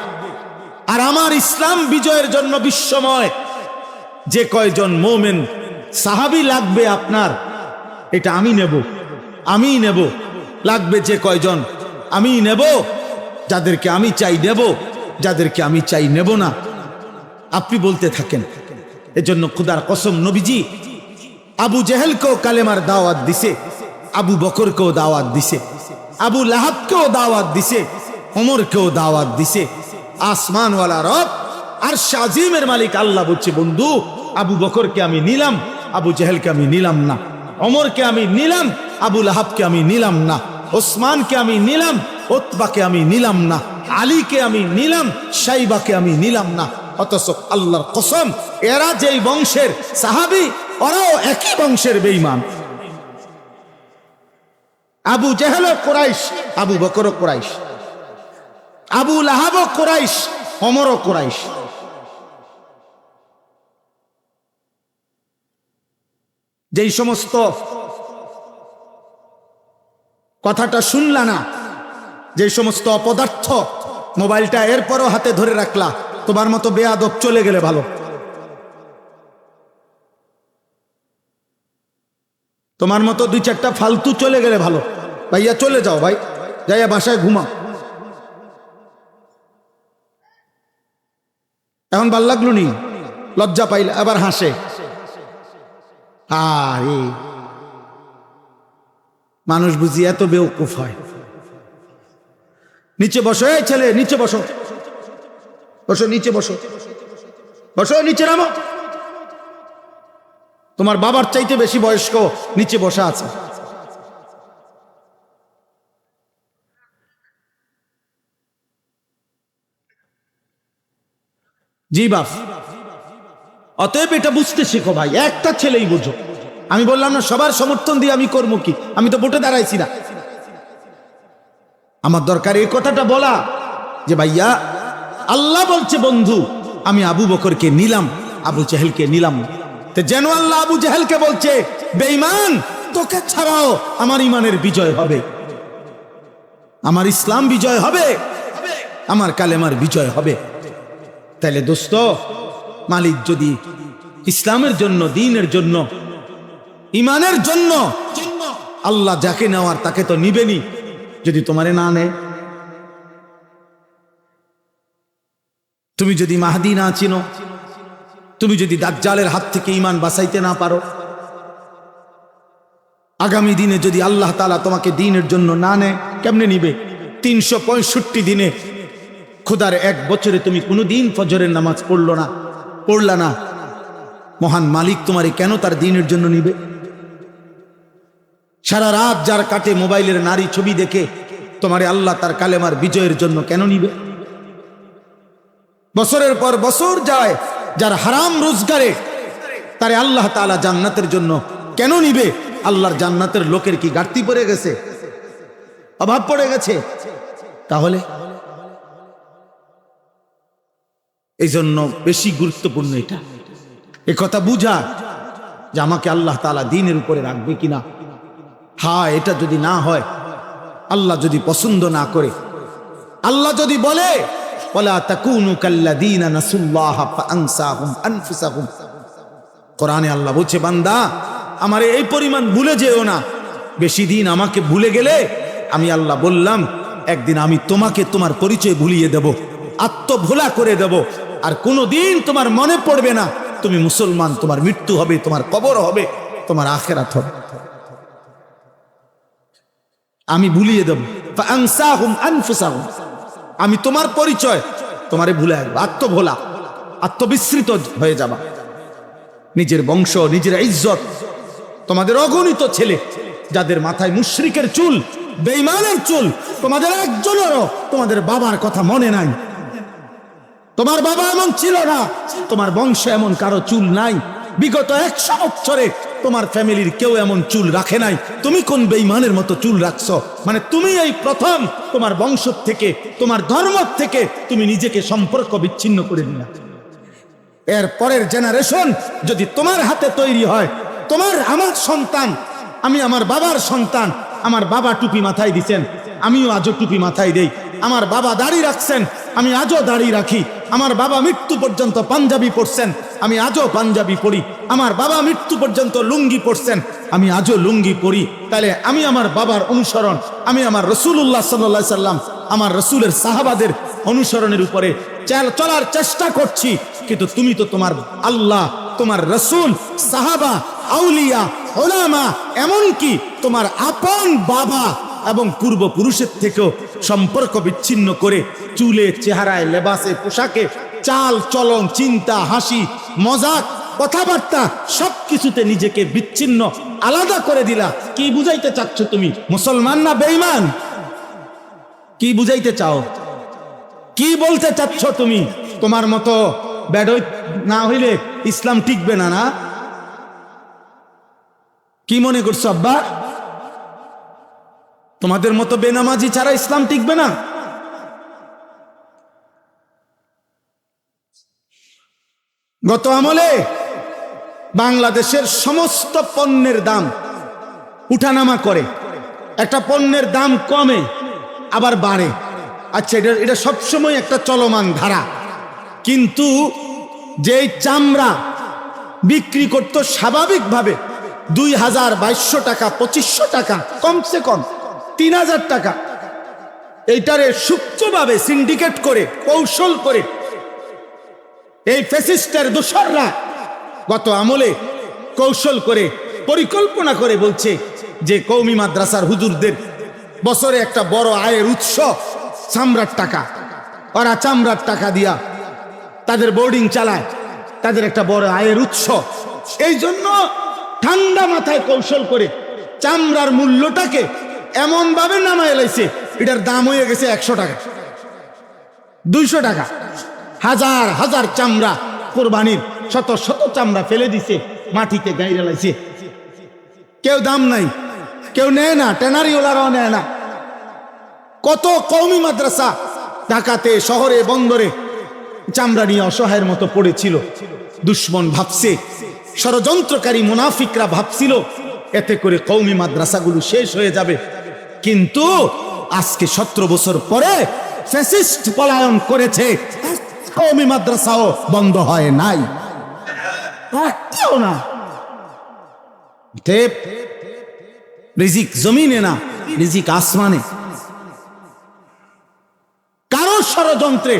আর আমার ইসলাম বিজয়ের জন্য বিশ্বময় যে কয়জন মোমেন সাহাবী লাগবে আপনার, এটা আমি নেব। লাগবে যে কয়জন আমি নেব, যাদেরকে আমি চাই নেব, যাদেরকে আমি চাই নেব না। আপনি বলতে থাকেন। এজন্য খুদার কসম নবীজি আবু জেহেলকেও কালেমার দাওয়াত দিছে, আবু বকরকেও দাওয়াত দিছে, আবু লাহাবকেও দাওয়াত দিছে, ওমরকেও দাওয়াত দিছে। আসমানওয়ালা রব আর শাজিমের মালিক আল্লাহ বলছে, বন্ধু আবু বকরকে আমি নিলাম, আবু জেহেলকে আমি নিলাম না, ওমরকে আমি নিলাম, আবু লাহাবকে আমি নিলাম না, ওসমানকে আমি নিলাম, উতবাকে আমি নিলাম না, আলীকে আমি নিলাম, শাইবাকে আমি নিলাম না। অথচ আল্লাহর কসম এরা যেই বংশের সাহাবী, ওরাও একই বংশের বেঈমান। আবু জেহেল কুরাইশ, আবু বকর কুরাইশ, আবু লাহাব কুরাইশ, ওমর কুরাইশ। যেই সমস্ত কথাটা শুনলা না, যে সমস্ত অপদার্থ মোবাইলটা এরপরও হাতে ধরে রাখলা, তোমার মতো বেয়াদব চলে গেলে ভালো। তোমার মতো দুই চারটা ফালতু চলে গেলে ভালো। ভাইয়া চলে যাও, ভাই যাইয়া বাসায় ঘুমাও। এখন ভাল লাগলো নি, লজ্জা পাইলে আবার হাসে। আরে মানুষ বুঝি এত বেওকুফ হয়। নিচে বসো, এই ছেলে নিচে বসো, বসো নিচে বসো, বসো নিচে নামো। তোমার বাবার চাইতে বেশি বয়স্ক নিচে বসা আছে। জি বাপ, অতএব এটা বুঝতে শেখো ভাই, একটা ছেলেই বুঝো। আমি বললাম না সবার সমর্থন দিয়ে আমি করবো কি, আমি তো ভোটে দাঁড়াইছি না। আমার দরকার এই কথাটা বলা যে ভাইয়া আল্লাহ বলছে, বন্ধু আমি আবু বকরকে নিলাম, আবু জেহেলকে নিলাম। তো যেন আল্লাহ আবু জেহেলকে বলছে, বেঈমান তোকে ছাড়াও আমার ইমানের বিজয় হবে, আমার ইসলাম বিজয় হবে, আমার কালেমার বিজয় হবে। তাইলে দোস্ত, মালিক যদি ইসলামের জন্য, দ্বীনের জন্য, ইমানের জন্য আল্লাহ যাকে নেওয়ার তাকে তো নিবেনি। যদি তোমারে না নেয়, তুমি যদি মাহদী না চিনো, তুমি যদি দাজ্জালের হাত থেকে ইমান বাঁচাইতে না পারো, আগামী দিনে যদি আল্লাহ তাআলা তোমাকে দ্বীনের জন্য না নেয়, কেমনে নিবে? 365 দিনে খোদার এক বছরে তুমি কোনোদিন ফজরের নামাজ পড়লা না, মহান মালিক তোমারে কেন তার দ্বীনের জন্য নিবে? সারা রাত যার কাটে মোবাইলের নারী ছবি দেখে, তোমারে আল্লাহ তার কালেমার বিজয়ের জন্য কেন নিবে? বছরের পর বছর যায় যার হারাম রোজগারে, তারে আল্লাহ তাআলা জান্নাতের জন্য কেন নিবে? আল্লাহর জান্নাতের লোকের কি ঘাটতি পড়ে গেছে, অভাব পড়ে গেছে? তাহলে এই জন্য বেশি গুরুত্বপূর্ণ এটা, এ কথা বুঝা যে আমাকে আল্লাহ তাআলা দ্বীনের উপরে রাখবে কিনা। হ্যাঁ, এটা যদি না হয়, আল্লাহ যদি পছন্দ না করে, আল্লাহ যদি বলে ওয়ালা তাকুনু কাল্লাযীনা নাসুল্লাহা ফাআনসাহুম আনফুসাহুম, কোরআনে আল্লাহ বলছে বান্দা আমারে এই পরিমাণ ভুলে যেও না। বেশি দিন আমাকে ভুলে গেলে আমি আল্লাহ বললাম একদিন আমি তোমাকে তোমার পরিচয় ভুলিয়ে দেব, আত্মভোলা করে দেব, আর কোনোদিন তোমার মনে পড়বে না তুমি মুসলমান। তোমার মৃত্যু হবে, তোমার কবর হবে, তোমার আখিরাত হবে, আমি ভুলিয়ে দেব। ফাআনসাহুম আনফুসাহুম, আমি তোমার পরিচয় তোমারে ভুলে যাবো, আত্মভোলা, আত্মবিস্মৃত হয়ে যাবা। নিজের বংশ, নিজের ইজ্জত, তোমাদের অগণিত ছেলে যাদের মাথায় মুশরিকের চুল, বেঈমানের চুল, তোমাদের একজনেরও তোমাদের বাবার কথা মনে নাই। তোমার বাবা এমন ছিল না, তোমার বংশে এমন কারো চুল নাই। বিগত 100 বছরে তোমার ফ্যামিলির কেউ এমন চুল রাখে নাই, তুমি কোন বেঈমানের মতো চুল রাখছো? মানে তুমি এই প্রথম তোমার বংশ থেকে, তোমার ধর্ম থেকে তুমি নিজেকে সম্পর্ক বিচ্ছিন্ন করে নিলা। এর পরের জেনারেশন যদি তোমার হাতে তৈরি হয়, তোমার আমার সন্তান, আমি আমার বাবার সন্তান, আমার বাবা টুপি মাথায় দিছেন, আমিও আজও টুপি মাথায় দেই। আমার বাবা দাড়ি রাখছেন, আমি আজও দাড়ি রাখি। আমার বাবা মৃত্যু পর্যন্ত পাঞ্জাবি পরছেন, আমি আজও পাঞ্জাবি পরি। আমার বাবা মৃত্যু পর্যন্ত লুঙ্গি পরছেন, আমি আজও লুঙ্গি পরি। তাহলে আমি আমার বাবার অনুসরণ, আমি আমার রাসূলুল্লাহ সাল্লাল্লাহু আলাইহি সাল্লাম, আমার রাসূলের সাহাবাদের অনুসরণের উপরে চলার চেষ্টা করছি। কিন্তু তুমি তো তোমার আল্লাহ, তোমার রাসূল, সাহাবা, আউলিয়া, উলামা, এমনকি তোমার আপন বাবা এবং পূর্বপুরুষের থেকেও সম্পর্ক বিচ্ছিন্ন করে চুলে, চেহারায়, লেবাসে, পোশাকে, চাল চলন, চিন্তা, হাসি, মজাক, কথাবার্তা সবকিছুতে নিজেকে বিচ্ছিন্ন, আলাদা করে দিলা। কি বুঝাইতে চাচ্ছ তুমি? মুসলমান না বেঈমান? কি বুঝাইতে চাও? কি বলতে চাচ্ছ তুমি? তোমার মতো বেডই না হইলে ইসলাম টিকবে না, না? কি মনে করছো আব্বা? তোমাদের মতো বেনামাজি ছাড়া ইসলাম টিকবে না? গত আমলে বাংলাদেশের সমস্ত পণ্যের দাম উঠানামা করে, একটা পণ্যের দাম কমে আবার বাড়ে। আচ্ছা, এটা সবসময় একটা চলমান ধারা। কিন্তু যেই চামড়া বিক্রি করতো স্বাভাবিকভাবে 2200 টাকা, 2500 টাকা, কমসে কম 3000 টাকা, এইটারে সূক্ষ্মভাবে সিন্ডিকেট করে, কৌশল করে এই ফ্যাসিস্টের দোসররা গত আমলে কৌশল করে, পরিকল্পনা করে বলছে যে কওমি মাদ্রাসার হুজুরদের বছরে একটা বড় আয়ের উৎস চামড়ার টাকা। ওরা চামড়ার টাকা দিয়া তাদের বোর্ডিং চালায়, তাদের একটা বড় আয়ের উৎস। এই জন্য ঠান্ডা মাথায় কৌশল করে চামড়ার মূল্যটাকে এমন ভাবে নামায় লাইছে, এটার দাম হয়ে গেছে 100 টাকা, 200 টাকা। হাজার হাজার চামড়া, কোরবানির শত শত চামড়া ফেলে দিছে, মাটিতে গাইরে লাইছে। কেউ দাম নাই, কেউ নেয় না, ট্যানারিওয়ালারাও নেয় না। কত কওমি মাদ্রাসা ঢাকাতে, শহরে, বন্দরে চামড়া নিয়ে অসহায়ের মতো পড়েছিল। দুশ্মন ভাবছে, ষড়যন্ত্রকারী মুনাফিকরা ভাবছিল এতে করে কওমি মাদ্রাসাগুলো শেষ হয়ে যাবে। কিন্তু আজকে 17 বছর পরে ফ্যাসিস্ট পলায়ন করেছে, কওমি মাদ্রাসাও বন্ধ হয় নাই, একটাও না। রিজিক জমিনে না, রিজিক আসমানে। কারো ষড়যন্ত্রে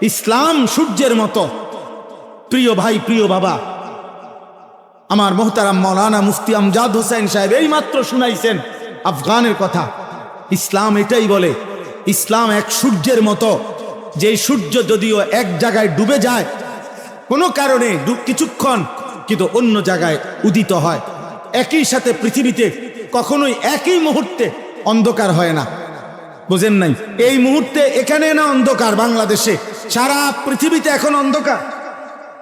ইসলাম সূর্যের মতো। প্রিয় ভাই, প্রিয় বাবা, আমার মোহতারাম মাওলানা মুফতি আমজাদ হোসেন সাহেব এই মাত্র শুনাইছেন আফগানের কথা। ইসলাম এটাই বলে, ইসলাম এক সূর্যের মতো, যে সূর্য যদিও এক জায়গায় ডুবে যায় কোনো কারণে কিছুক্ষণ, কিন্তু অন্য জায়গায় উদিত হয়। একই সাথে পৃথিবীতে কখনোই একই মুহূর্তে অন্ধকার হয় না। বুঝেন নাই? এই মুহূর্তে এখানে না অন্ধকার বাংলাদেশে, সারা পৃথিবীতে এখন অন্ধকার।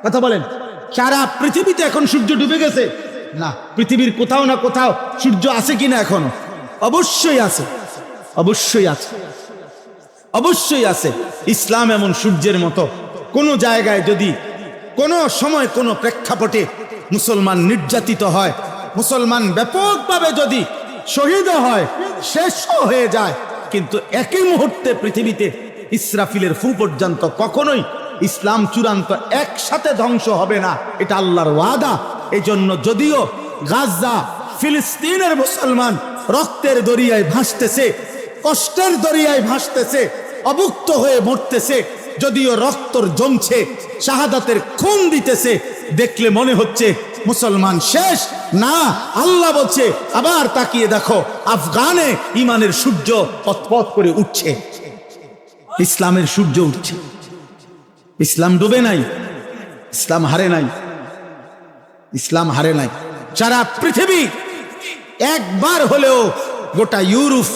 কথা বলেন, সারা পৃথিবীতে এখন সূর্য ডুবে গেছে না? পৃথিবীর কোথাও না কোথাও সূর্য আছে কিনা এখনো? অবশ্যই আছে, অবশ্যই আছে, অবশ্যই আছে। ইসলাম এমন সূর্যের মতো, কোনো জায়গায় যদি কোনো সময় কোনো প্রেক্ষাপটে মুসলমান নির্যাতিত হয়, মুসলমান ব্যাপকভাবে যদি শহীদ হয়, শেষ হয়ে যায়, কিন্তু একই মুহূর্তে পৃথিবীতে ইসরাফিলের ফু পর্যন্ত কখনোই ইসলাম চূড়ান্ত একসাথে ধ্বংস হবে না, এটা আল্লাহর ওয়াদা। এই জন্য যদিও গাজা ফিলিস্তিনের মুসলমান রক্তের দরিয়ায় ভাসতেছে, কষ্টের দরিয়ায় ভাসতেছে, অভুক্ত হয়ে মরতেছে, যদিও রক্ত জমছে, শাহাদাতের খুন দিতেছে, দেখলে মনে হচ্ছে মুসলমান শেষ না। আল্লাহ বলছে আবার তাকিয়ে দেখো, আফগানে ইমানের সূর্য পথ করে উঠছে, ইসলামের সূর্য উঠছে। ইসলাম ডুবে নাই, ইসলাম হারে নাই, ইসলাম হারে নাই। সারা পৃথিবী একবার হলেও, গোটা ইউরোপ,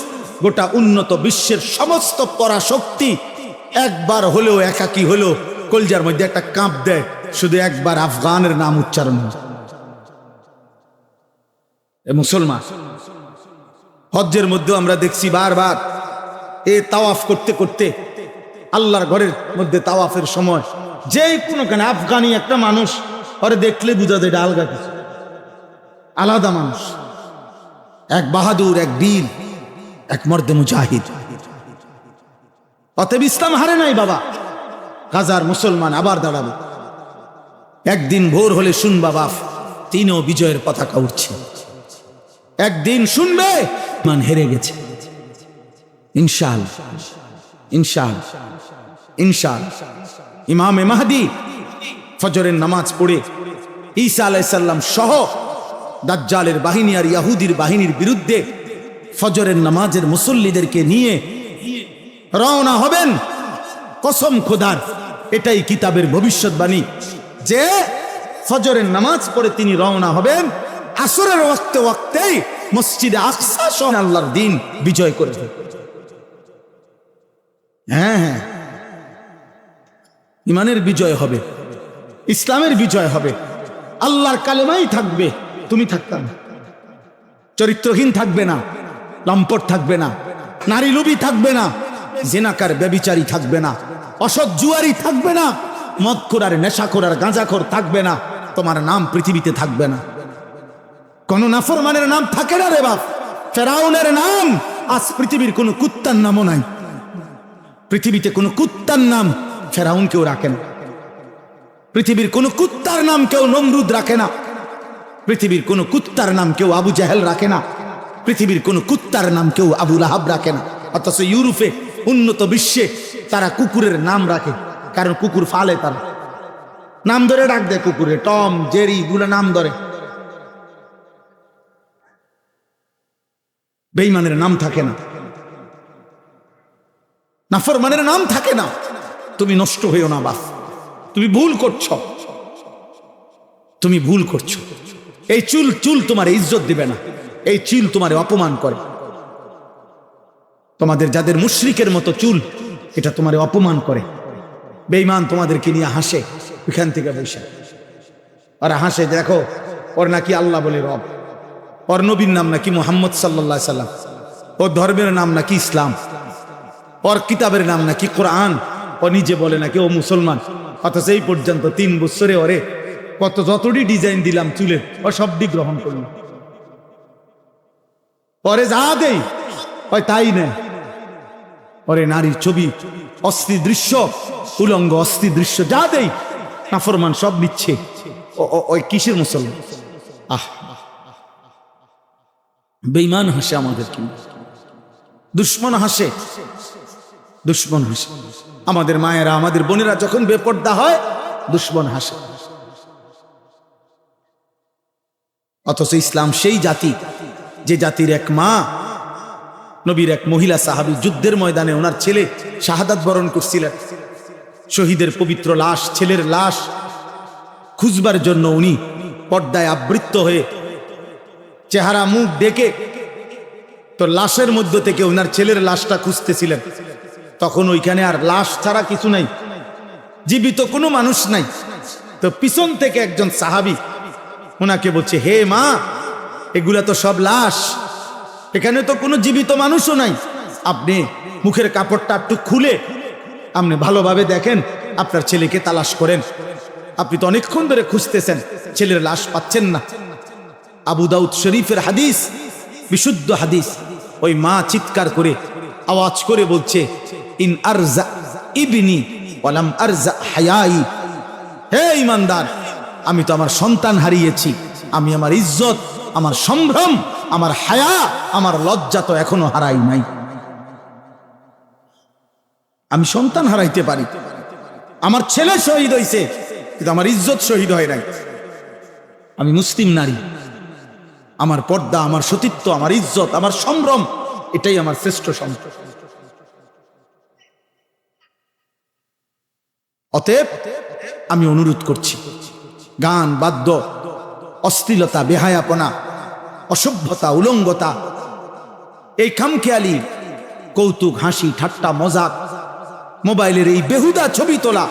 গোটা উন্নত বিশ্বের সমস্ত পরাশক্তি একবার হলেও, একাকি হলেও কলজার মধ্যে একটা কাঁপ দেয়, শুধু একবার আফগানের নাম উচ্চারণ হয়। মুসলমান হজ্জের মধ্যে আমরা দেখছি বারবার তাওয়াফ করতে করতে, আল্লাহর ঘরের মধ্যে তাওয়াফের সময় যে কোনোখানে আফগানি একটা মানুষ, ওরে দেখলে বুঝা যায় এটা আলগা কিছু, আলাদা মানুষ, এক বাহাদুর, এক বীর, এক মর্দে মুজাহিদ। অতএব ইসলাম হারে নাই বাবা। গাজার মুসলমান আবার দাঁড়াবে। একদিন ভোর হলে শুনবা বাপ, তিনও বিজয়ের পতাকা উঠছে। একদিন শুনবে মান হেরে গেছে। ইনশাআল্লাহ, ইনশাআল্লাহ, ইনশাআল্লাহ। ইমামে মাহদী ফজরের নামাজ পড়ে ঈসা আলাইহিস সালাম সহ দাজ্জালের বাহিনী আর ইহুদির বাহিনীর বিরুদ্ধে ফজরের নামাজের মুসল্লিদেরকে নিয়ে রওনা হবেন। কসম খোদার, এটাই কিতাবের ভবিষ্যৎবাণী যে ফজরের নামাজ পড়ে তিনি রওনা হবেন, আসরের ওয়াক্তেই মসজিদে আকসা সহ আল্লাহর দ্বীন বিজয় করবে। হ্যাঁ হ্যাঁ, ইমানের বিজয় হবে, ইসলামের বিজয় হবে, আল্লাহর কালেমাই থাকবে, তুমি থাকতাম। চরিত্রহীন থাকবে না, লম্পট থাকবে না, নারী লোভী থাকবে না, জিনাকার ব্যভিচারী থাকবে না, অসৎ জুয়ারি থাকবে না, মদখোর আর নেশাখোর আর গাঁজাখোর থাকবে না, তোমার নাম পৃথিবীতে থাকবে না। কোন নাফরমানের নাম থাকে না রে বাপ। ফেরাউনের নাম আজ পৃথিবীর কোন কুত্তার নামও নাই। পৃথিবীতে কোন কুত্তার নাম ফেরাউন কেউ রাখে না। পৃথিবীর কোন কুত্তার নাম কেউ নমরুদ রাখে না। পৃথিবীর কোন কুত্তার নাম কেউ আবু জাহেল রাখে না। পৃথিবীর কোন কুত্তার নাম কেউ আবু লাহাব রাখে না। অথচ ইউরোপে, উন্নত বিশ্বে তারা কুকুরের নাম রাখে, কারণ কুকুর ফালে, তারা নাম ধরে ডাক দেয় কুকুরে, টম, জেরি গুলো নাম ধরে। বেঈমানের নাম থাকে না, নাফরমানের নাম থাকে না। তুমি নষ্ট হইও না বাপ, তুমি ভুল করছো, তুমি ভুল করছো। এই চুল তোমার ইজ্জত দিবে না, এই চুল তোমার অপমান করে। তোমাদের যাদের মুশরিকের মতো চুল, এটা তোমার অপমান করে। বেঈমান তোমাদেরকে নিয়ে হাসে ওইখান থেকে বসে, আর হাসে, দেখো ওর নাকি আল্লাহ বলে রব, ওর নবীর নাম নাকি মুহাম্মদ সাল্লাল্লাহু আলাইহি সাল্লাম, ওর ধর্মের নাম নাকি ইসলাম, ওর কিতাবের নাম নাকি কোরআন, ও নিজে বলে নাকি ও মুসলমান। অথচ এই পর্যন্ত 3 বছরে ওরে যতটি ডিজাইন দিলাম চুলের, ও সবটি গ্রহণ করল। পরে যা দেই ওই তাই নেয়। ওরে নারীর ছবি, অস্থির দৃশ্য, উলঙ্গ অস্থির দৃশ্য যা দেই, নাফরমান সব নিচ্ছে। ওই কিসের মুসলমান? বেঈমান হাসে আমাদের, কি দুশ্মন হাসে, দুশ্মন হাসে। আমাদের মায়েরা, আমাদের বোনেরা যখন বেপর্দা হয়, দুশ্মন হাসে। অথচ ইসলাম সেই জাতি, যে জাতির এক মা, নবীর এক মহিলা সাহাবী যুদ্ধের ময়দানে ওনার ছেলে শাহাদাত বরণ করছিলেন। শহীদের পবিত্র লাশ, ছেলের লাশ খুঁজবার জন্য উনি পর্দায় আবৃত্ত হয়ে চেহারা মুখ ডেকে তো লাশের মধ্য থেকে ওনার ছেলের লাশটা খুঁজতেছিলেন। তখন ওইখানে আর লাশ ছাড়া কিছু নাই, জীবিত কোনো মানুষ নাই। তো পিছন থেকে একজন সাহাবী ওনাকে বলছে, হে মা, এগুলা তো সব লাশ, এখানে তো কোনো জীবিত মানুষও নাই। আপনি মুখের কাপড়টা একটু খুলে আপনি ভালোভাবে দেখেন, আপনার ছেলেকে তালাশ করেন। আপনি তো অনেকক্ষণ ধরে খুঁজতেছেন, ছেলের লাশ পাচ্ছেন না। আবু দাউদ শরীফের হাদিস, বিশুদ্ধ হাদিস। ওই মা চিৎকার করে আওয়াজ করে বলছে, ইন আরজা ইবনি ওয়ালাম আরজা হায়াই। হে ঈমানদার, আমি তো আমার সন্তান হারিয়েছি, আমি আমার ইজ্জত, আমার সম্ভ্রম, আমার হায়া, আমার লজ্জা তো এখনো হারাই নাই। আমি সন্তান হারাইতে পারি, আমার ছেলে শহীদ হয়েছে, কিন্তু আমার ইজ্জত শহীদ হয় নাই। আমি মুসলিম নারী, আমার পর্দা, আমার সতীত্ব, আমার ইজ্জত, আমার সম্ভ্রম, এটাই আমার শ্রেষ্ঠ সম্পদ। অতএব আমি অনুরোধ করছি, গান, বাদ্য, অশ্লীলতা, বেহায়াপনা, অসভ্যতা, উলঙ্গতা, এই খামখেয়ালি কৌতুক, হাসি, ঠাট্টা, মজাক, মোবাইলের এই বেহুদা ছবি তোলা,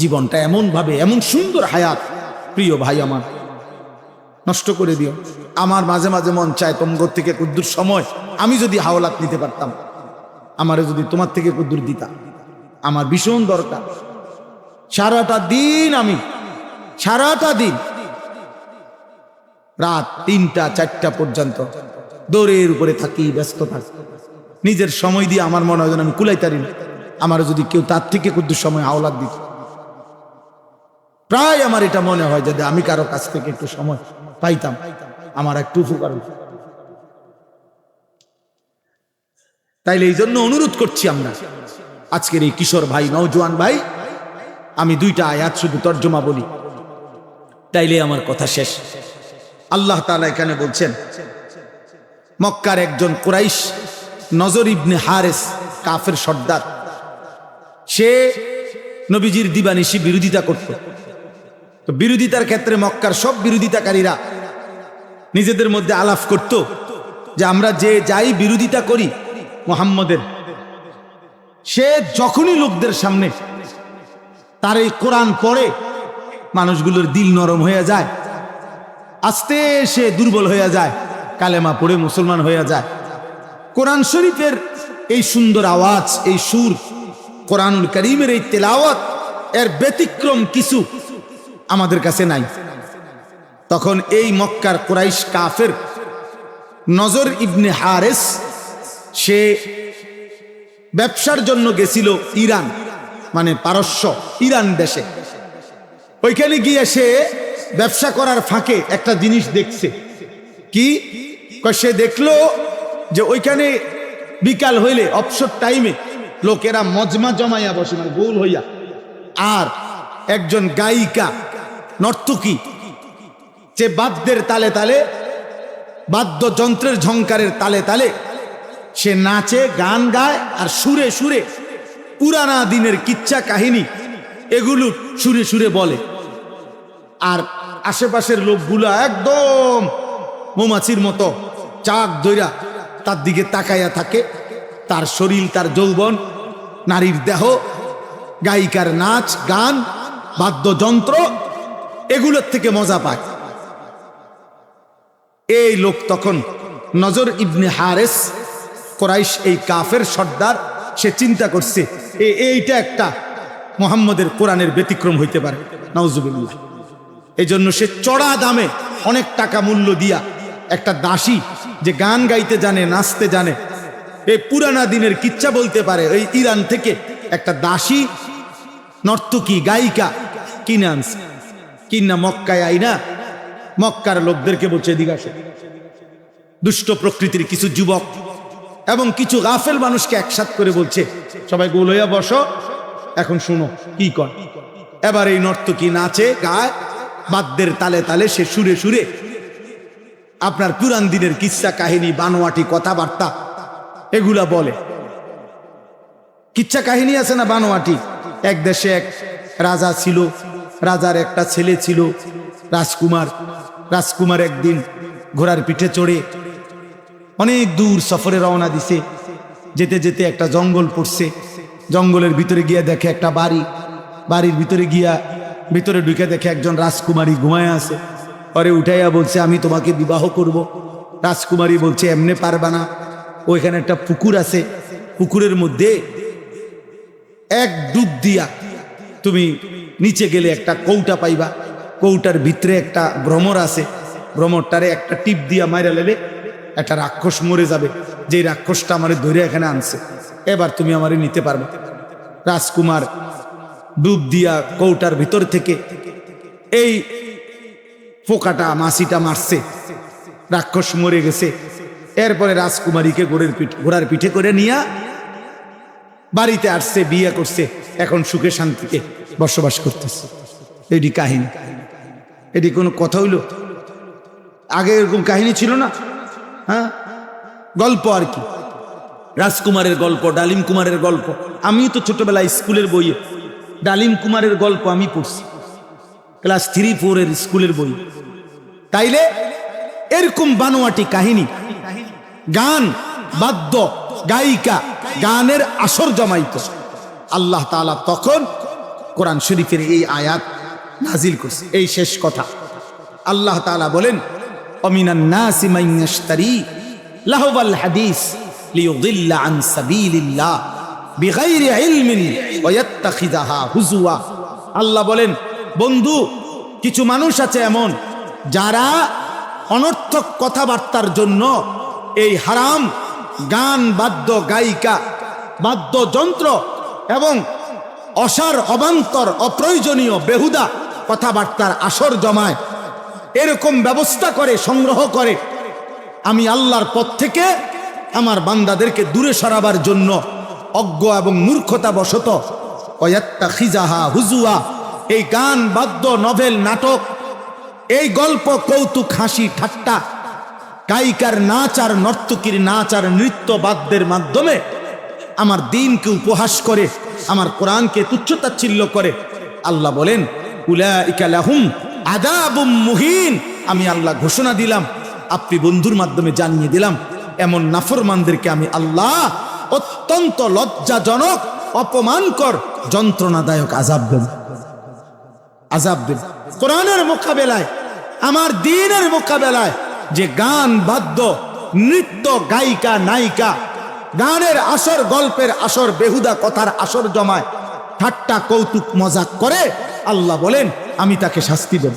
জীবনটা এমন ভাবে, এমন সুন্দর হায়াত, প্রিয় ভাই আমার, নষ্ট করে দিও। আমার মাঝে মাঝে মন চায় তোমার থেকে কুদ্দুর সময় আমি যদি হাওলাত নিতে পারতাম, আমারে যদি তোমার থেকে কুদ্দুর দিতা, আমার ভীষণ দরকার। সারাটা দিন আমি, সারাটা দিন রাত 3টা 4টা পর্যন্ত দৌড়ের উপরে থাকি, ব্যস্ত থাকি, নিজের সময় দিয়ে আমার মনে হয় যেন আমি কুলাইতারি না। আমার যদি কেউ তার থেকে কুদ্দুর সময় হাওলাত দিত, প্রায় আমার এটা মনে হয় যদি আমি কারো কাছ থেকে একটু সময় পাইতাম, আমার একটু উপকার হতো। তাইলে এই জন্য অনুরোধ করছি আমরা, আজকের এই কিশোর ভাই, নওজোয়ান ভাই, আমি 2টা আয়াত শুধু তর্জমা বলি, তাইলে আমার কথা শেষ। আল্লাহ তাআলা এখানে বলছেন, মক্কার একজন কুরাইশ, নজর ইবনে হারেস, কাফের সর্দার, সে নবীজির দিবানিশি বিরোধিতা করত। তো বিরোধিতার ক্ষেত্রে মক্কার সব বিরোধিতাকারীরা নিজেদের মধ্যে আলাপ করত যে আমরা যে যাই বিরোধিতা করি মুহাম্মদের, সে যখনই লোকদের সামনে তার এই কোরআন পড়ে, মানুষগুলোর দিল নরম হয়ে যায়, আস্তে সে দুর্বল হয়ে যায়, কালেমা পড়ে মুসলমান হয়ে যায়। কোরআন শরীফের এই সুন্দর আওয়াজ, এই সুর, কোরআনুল কারীমের এই তেলাওয়াত, এর ব্যতিক্রম কিছু আমাদের কাছে নাই। তখন এই মক্কার কুরাইশ কাফের নজর ইবনে হারেস, সে ব্যবসার জন্য গেছিল ইরান, মানে পারস্য, ইরান দেশে। ওইখানে গিয়ে সে ব্যবসা করার ফাঁকে একটা জিনিস দেখছে। কি? সে দেখলো যে ওইখানে বিকাল হইলে, অবসর টাইমে লোকেরা মজমা জমাইয়া বসে, মানে গোল হইয়া, আর একজন গায়িকা, নর্তকী, যে বাদ্যের তালে তালে, বাদ্যযন্ত্রের ঝংকারের তালে তালে সে নাচে, গান গায়, আর সুরে সুরে পুরানা দিনের কিচ্ছা কাহিনী এগুলো সুরে সুরে বলে। আর আশেপাশের লোকগুলা একদম মৌমাছির মতো চাক দইরা তার দিকে তাকাইয়া থাকে। তার শরীর, তার যৌবন, নারীর দেহ, গায়িকার নাচ, গান, বাদ্যযন্ত্র, এগুলোর থেকে মজা পায়। এই লোক তখন নজর ইবনে হারেস, কুরাইশ এই কাফের সর্দার, সে চিন্তা করছে এইটা একটা মুহাম্মদের কোরআনের ব্যতিক্রম হইতে পারে, নাউজুবিল্লাহ। এই জন্য সে চড়া দামে, অনেক টাকা মূল্য দিয়া, একটা দাসী যে গান গাইতে জানে, নাচতে জানে, এই পুরানা দিনের কিচ্ছা বলতে পারে, ওই ইরান থেকে একটা দাসী, নর্তকী, গায়িকা কিনে আনছে। কিনা মক্কায় আইনা মক্কার লোকদেরকে বলছে, এদিকে আসো। দুষ্ট প্রকৃতির কিছু যুবক এবং কিছু গাফেল মানুষকে একসাথ করে বলছে, সবাই গোল হইয়া বসো, এখন শুনো কি কর। এবার এই নর্তকী নাচে, গায়, বাদ্যের তালে তালে সে সুরে সুরে আপনার পুরান দিনের কিচ্ছা কাহিনী, বানোয়াটি কথাবার্তা এগুলা বলে। কিচ্ছা কাহিনী আছে না বানোয়াটি। এক দেশে এক রাজা ছিল, রাজার একটা ছেলে ছিল রাজকুমার। রাজকুমার একদিন ঘোড়ার পিঠে চড়ে অনেক দূর সফরে রওনা দিছে। যেতে যেতে একটা জঙ্গল পড়ছে। জঙ্গলের ভিতরে গিয়া দেখে একটা বাড়ি। বাড়ির ভিতরে গিয়া ভিতরে ঢুকে দেখে একজন রাজকুমারী ঘুমায় আছে। পরে উঠাইয়া বলছে, আমি তোমাকে বিবাহ করব। রাজকুমারী বলছে, এমনে পারবা না, ওইখানে একটা পুকুর আছে, পুকুরের মধ্যে এক ডুব দিয়া তুমি নিচে গেলে একটা কৌটা পাইবা, কৌটার ভিতরে একটা ভ্রমর আছে, ভ্রমরটারে একটা টিপ দিয়া মাইরা লেলে একটা রাক্ষস মরে যাবে, যে রাক্ষসটা আমারে ধরে এখানে আনছে, এবার তুমি আমারে নিতে পারবে। রাজকুমার ডুব দিয়া কৌটার ভিতর থেকে এই পোকাটা মাছিটা মারছে, রাক্ষস মরে গেছে। এরপরে রাজকুমারীকে ঘোড়ার পিঠে করে নিয়ে বাড়িতে আসছে, বিয়ে করছে, এখন সুখে শান্তিতে বসবাস করতেছে। এটি কাহিনী, এটি কোনো কথা হইল? আগে এরকম কাহিনী ছিল না। হ্যাঁ, গল্প আর কি, রাজকুমারের গল্প, ডালিম কুমারের গল্প। আমি তো ছোটবেলায় স্কুলের বইয়ে ডালিম কুমারের গল্প আমি পড়ছি, ক্লাস 3-4 স্কুলের বই। তাইলে এরকম বানোয়াটি কাহিনী, গান, বাদ্য, গায়িকা, গানের আসর জমাইত। আল্লাহ তাআলা তখন কোরআন শরীফের এই আয়াত নাজিল করছে। এই শেষ কথা আল্লাহ তাআলা বলেন, অমিনান নাসি মান ইয়াশতারি লাহওয়াল হাদিস লিয়ুদিল্লা আন সাবিলিল্লাহ বিগাইরি ইলমিন ওয়া ইয়াত্তাখিযাহা হুজুয়া। আল্লাহ বলেন, বন্ধু, কিছু মানুষ আছে এমন যারা অনর্থক কথাবার্তার জন্য এই হারাম গান, বাদ্য, গায়িকা, বাদ্যযন্ত্র এবং অসার, অবান্তর, অপ্রয়োজনীয় বেহুদা কথাবার্তার আসর জমায়, এরকম ব্যবস্থা করে, সংগ্রহ করে। আমি আল্লাহর পথ থেকে আমার বান্দাদেরকে দূরে সরাবার জন্য অজ্ঞ এবং মূর্খতা বশত ওয়াত্তাখিযাহা হুজুয়া, এই গান, বাদ্য, নভেল, নাটক, এই গল্প, কৌতুক, হাসি, ঠাট্টা, গায়িকার নাচ আর নর্তকীর নাচ আর নৃত্য বাদ্যের মাধ্যমে আমার দ্বীনকে উপহাস করে, আমার কোরআনকে তুচ্ছতাচ্ছিল্য করে। আল্লাহ বলেন, উলাইকা লাহুম আযাবুম মুহিন। আমি আল্লাহ ঘোষণা দিলাম, আপনি বন্ধুর মাধ্যমে জানিয়ে দিলাম, এমন নাফরমানদেরকে আমি আল্লাহ অত্যন্ত লজ্জাজনক, অপমানকর, যন্ত্রণাদায়ক আযাব দেব। আযাব দেব কোরআনের মোকাবেলায়, আমার দ্বীনের মোকাবেলায় যে গান, বাদ্য, নৃত্য, গায়িকা, নায়িকা, গানের আসর, গল্পের আসর, বেহুদা কথার আসর জমায়, ঠাট্টা, কৌতুক, মজাক করে, আল্লাহ বলেন আমি তাকে শাস্তি দেব।